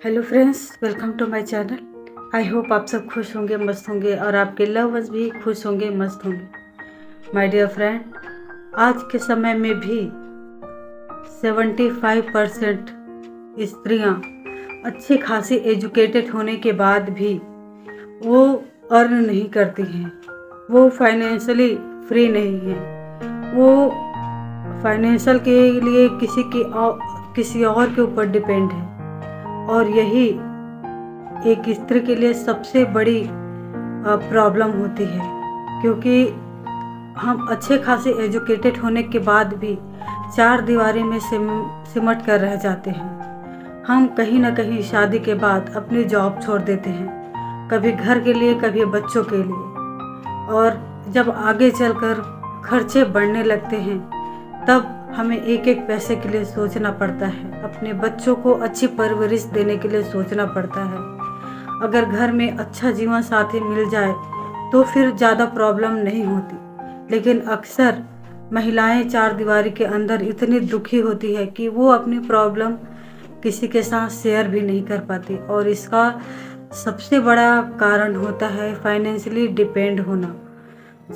Hello friends, welcome to my channel. I hope आप सब खुश होंगे, मस्त होंगे और आपके लव वंस भी खुश होंगे, मस्त होंगे। माय डियर फ्रेंड, आज के समय में भी 75% स्त्रियां अच्छी खासी एजुकेटेड होने के बाद भी वो अर्न नहीं करती हैं, वो फाइनेंशियली फ्री नहीं हैं, वो फाइनेंशियल के लिए किसी और के ऊपर डिपेंड है। और यही एक स्त्री के लिए सबसे बड़ी प्रॉब्लम होती है, क्योंकि हम अच्छे खासे एजुकेटेड होने के बाद भी चार दीवारी में सिमट कर रह जाते हैं। हम कहीं ना कहीं शादी के बाद अपनी जॉब छोड़ देते हैं, कभी घर के लिए, कभी बच्चों के लिए। और जब आगे चलकर खर्चे बढ़ने लगते हैं तब हमें एक एक पैसे के लिए सोचना पड़ता है, अपने बच्चों को अच्छी परवरिश देने के लिए सोचना पड़ता है। अगर घर में अच्छा जीवन साथी मिल जाए तो फिर ज़्यादा प्रॉब्लम नहीं होती, लेकिन अक्सर महिलाएं चार दीवारी के अंदर इतनी दुखी होती है कि वो अपनी प्रॉब्लम किसी के साथ शेयर भी नहीं कर पाती। और इसका सबसे बड़ा कारण होता है फाइनेंशियली डिपेंड होना।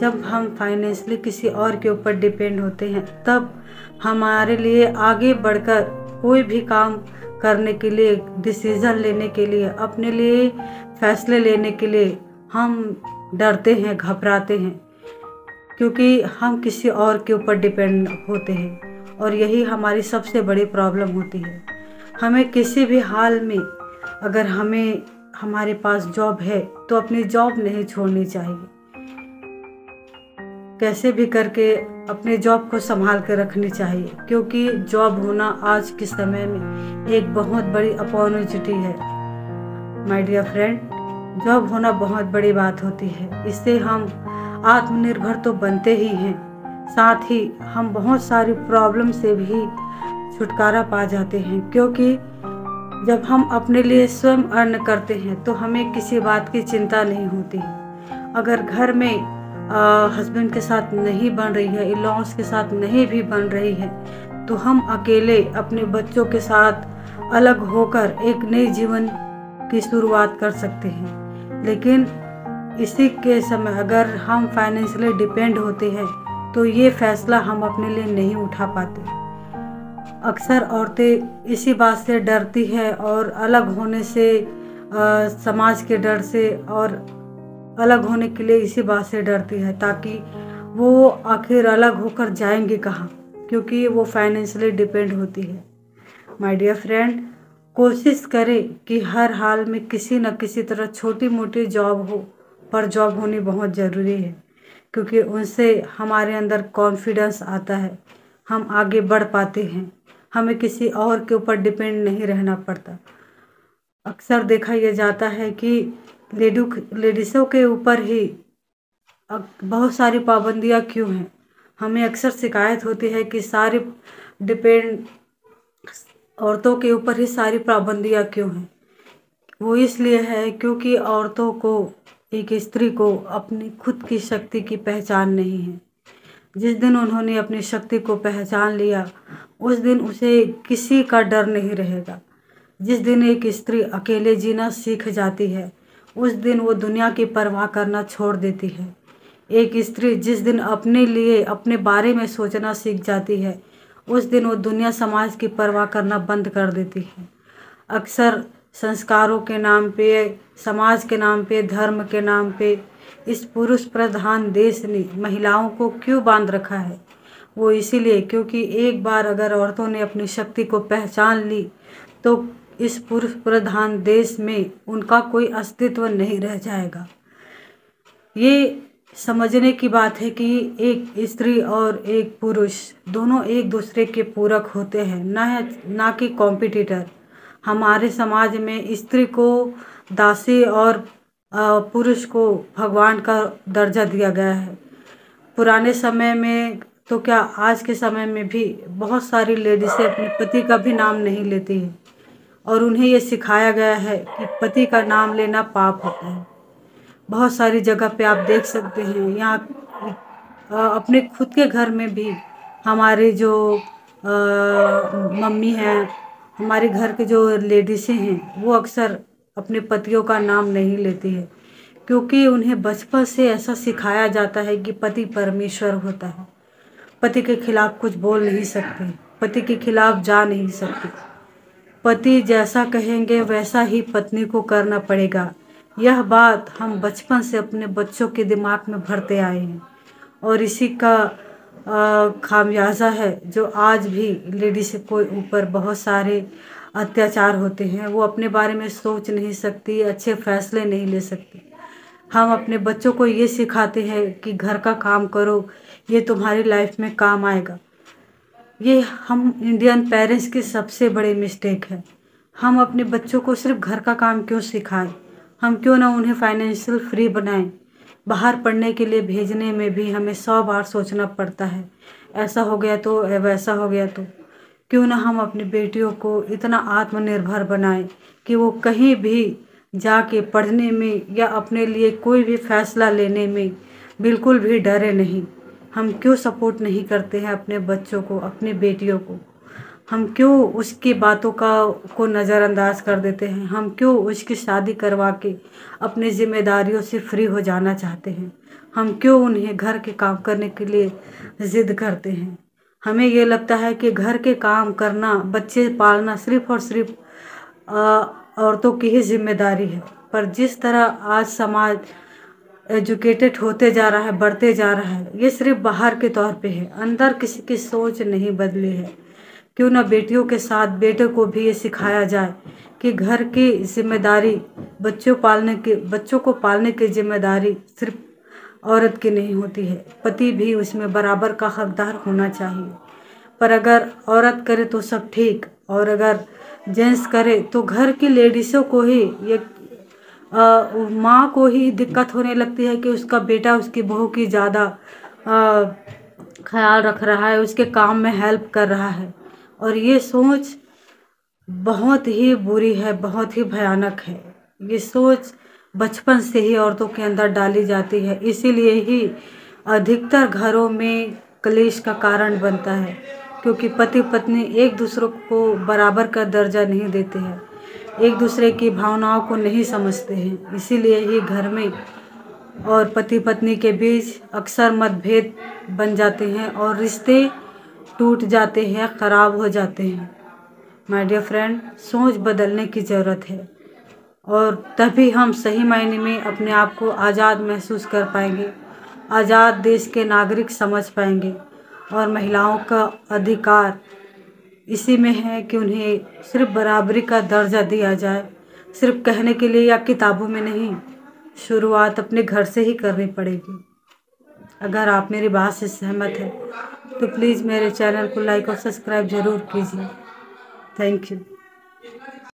जब हम फाइनेंशियली किसी और के ऊपर डिपेंड होते हैं तब हमारे लिए आगे बढ़कर कोई भी काम करने के लिए, डिसीज़न लेने के लिए, अपने लिए फैसले लेने के लिए हम डरते हैं, घबराते हैं, क्योंकि हम किसी और के ऊपर डिपेंड होते हैं। और यही हमारी सबसे बड़ी प्रॉब्लम होती है। हमें किसी भी हाल में, अगर हमारे पास जॉब है तो अपनी जॉब नहीं छोड़नी चाहिए। कैसे भी करके अपने जॉब को संभाल कर रखनी चाहिए, क्योंकि जॉब होना आज के समय में एक बहुत बड़ी अपॉर्चुनिटी है। माय डियर फ्रेंड, जॉब होना बहुत बड़ी बात होती है। इससे हम आत्मनिर्भर तो बनते ही हैं, साथ ही हम बहुत सारी प्रॉब्लम से भी छुटकारा पा जाते हैं, क्योंकि जब हम अपने लिए स्वयं अर्न करते हैं तो हमें किसी बात की चिंता नहीं होती है। अगर घर में हस्बैंड के साथ नहीं बन रही है, इन-लॉज के साथ नहीं भी बन रही है, तो हम अकेले अपने बच्चों के साथ अलग होकर एक नई जीवन की शुरुआत कर सकते हैं। लेकिन इसी के समय अगर हम फाइनेंशियली डिपेंड होते हैं तो ये फैसला हम अपने लिए नहीं उठा पाते। अक्सर औरतें इसी बात से डरती है और अलग होने से, समाज के डर से, और अलग होने के लिए इसी बात से डरती है, ताकि वो आखिर अलग होकर जाएंगे कहाँ, क्योंकि वो फाइनेंशियली डिपेंड होती है। माय डियर फ्रेंड, कोशिश करें कि हर हाल में किसी न किसी तरह छोटी मोटी जॉब हो, पर जॉब होनी बहुत ज़रूरी है, क्योंकि उनसे हमारे अंदर कॉन्फिडेंस आता है, हम आगे बढ़ पाते हैं, हमें किसी और के ऊपर डिपेंड नहीं रहना पड़ता। अक्सर देखा यह जाता है कि लेडीज़ों के ऊपर ही बहुत सारी पाबंदियां क्यों हैं। हमें अक्सर शिकायत होती है कि सारी डिपेंड औरतों के ऊपर ही सारी पाबंदियां क्यों हैं। वो इसलिए है क्योंकि औरतों को, एक स्त्री को अपनी खुद की शक्ति की पहचान नहीं है। जिस दिन उन्होंने अपनी शक्ति को पहचान लिया उस दिन उसे किसी का डर नहीं रहेगा। जिस दिन एक स्त्री अकेले जीना सीख जाती है उस दिन वो दुनिया की परवाह करना छोड़ देती है। एक स्त्री जिस दिन अपने लिए, अपने बारे में सोचना सीख जाती है उस दिन वो दुनिया, समाज की परवाह करना बंद कर देती है। अक्सर संस्कारों के नाम पे, समाज के नाम पे, धर्म के नाम पे इस पुरुष प्रधान देश ने महिलाओं को क्यों बांध रखा है? वो इसीलिए क्योंकि एक बार अगर औरतों ने अपनी शक्ति को पहचान ली तो इस पुरुष प्रधान देश में उनका कोई अस्तित्व नहीं रह जाएगा। ये समझने की बात है कि एक स्त्री और एक पुरुष दोनों एक दूसरे के पूरक होते हैं, ना कि कॉम्पिटिटर। हमारे समाज में स्त्री को दासी और पुरुष को भगवान का दर्जा दिया गया है। पुराने समय में तो क्या, आज के समय में भी बहुत सारी लेडीज़ें अपने पति का भी नाम नहीं लेती हैं, और उन्हें ये सिखाया गया है कि पति का नाम लेना पाप होता है। बहुत सारी जगह पे आप देख सकते हैं, यहाँ अपने खुद के घर में भी हमारे जो मम्मी हैं, हमारे घर के जो लेडीसें हैं वो अक्सर अपने पतियों का नाम नहीं लेती है, क्योंकि उन्हें बचपन से ऐसा सिखाया जाता है कि पति परमेश्वर होता है। पति के खिलाफ कुछ बोल नहीं सकते, पति के खिलाफ जा नहीं सकते। पति जैसा कहेंगे वैसा ही पत्नी को करना पड़ेगा। यह बात हम बचपन से अपने बच्चों के दिमाग में भरते आए हैं, और इसी का खामियाजा है जो आज भी लेडीज के ऊपर बहुत सारे अत्याचार होते हैं। वो अपने बारे में सोच नहीं सकती, अच्छे फैसले नहीं ले सकती। हम अपने बच्चों को ये सिखाते हैं कि घर का काम करो, ये तुम्हारी लाइफ में काम आएगा। ये हम इंडियन पेरेंट्स की सबसे बड़ी मिस्टेक है। हम अपने बच्चों को सिर्फ घर का काम क्यों सिखाएं? हम क्यों ना उन्हें फाइनेंशियल फ्री बनाएं? बाहर पढ़ने के लिए भेजने में भी हमें 100 बार सोचना पड़ता है, ऐसा हो गया तो वैसा हो गया तो। क्यों ना हम अपनी बेटियों को इतना आत्मनिर्भर बनाएं कि वो कहीं भी जाके पढ़ने में या अपने लिए कोई भी फैसला लेने में बिल्कुल भी डरे नहीं। हम क्यों सपोर्ट नहीं करते हैं अपने बच्चों को, अपनी बेटियों को? हम क्यों उसकी बातों को नज़रअंदाज कर देते हैं? हम क्यों उसकी शादी करवा के अपनी जिम्मेदारियों से फ्री हो जाना चाहते हैं? हम क्यों उन्हें घर के काम करने के लिए ज़िद करते हैं? हमें ये लगता है कि घर के काम करना, बच्चे पालना सिर्फ और सिर्फ औरतों की ही जिम्मेदारी है। पर जिस तरह आज समाज एजुकेटेड होते जा रहा है, बढ़ते जा रहा है, ये सिर्फ बाहर के तौर पे है, अंदर किसी की सोच नहीं बदली है। क्यों ना बेटियों के साथ बेटे को भी ये सिखाया जाए कि घर की जिम्मेदारी, बच्चों को पालने की जिम्मेदारी सिर्फ औरत की नहीं होती है, पति भी उसमें बराबर का हकदार होना चाहिए। पर अगर औरत करे तो सब ठीक, और अगर जेंट्स करे तो घर की लेडीज़ों को ही माँ को ही दिक्कत होने लगती है कि उसका बेटा उसकी बहू की ज़्यादा ख्याल रख रहा है, उसके काम में हेल्प कर रहा है। और ये सोच बहुत ही बुरी है, बहुत ही भयानक है। ये सोच बचपन से ही औरतों के अंदर डाली जाती है, इसीलिए ही अधिकतर घरों में क्लेश का कारण बनता है, क्योंकि पति पत्नी एक दूसरे को बराबर का दर्जा नहीं देते हैं, एक दूसरे की भावनाओं को नहीं समझते हैं। इसीलिए ही घर में और पति पत्नी के बीच अक्सर मतभेद बन जाते हैं और रिश्ते टूट जाते हैं, ख़राब हो जाते हैं। माय डियर फ्रेंड, सोच बदलने की ज़रूरत है, और तभी हम सही मायने में अपने आप को आज़ाद महसूस कर पाएंगे, आज़ाद देश के नागरिक समझ पाएंगे। और महिलाओं का अधिकार इसी में है कि उन्हें सिर्फ बराबरी का दर्जा दिया जाए, सिर्फ कहने के लिए या किताबों में नहीं। शुरुआत अपने घर से ही करनी पड़ेगी। अगर आप मेरी बात से सहमत हैं तो प्लीज़ मेरे चैनल को लाइक और सब्सक्राइब ज़रूर कीजिए। Thank you.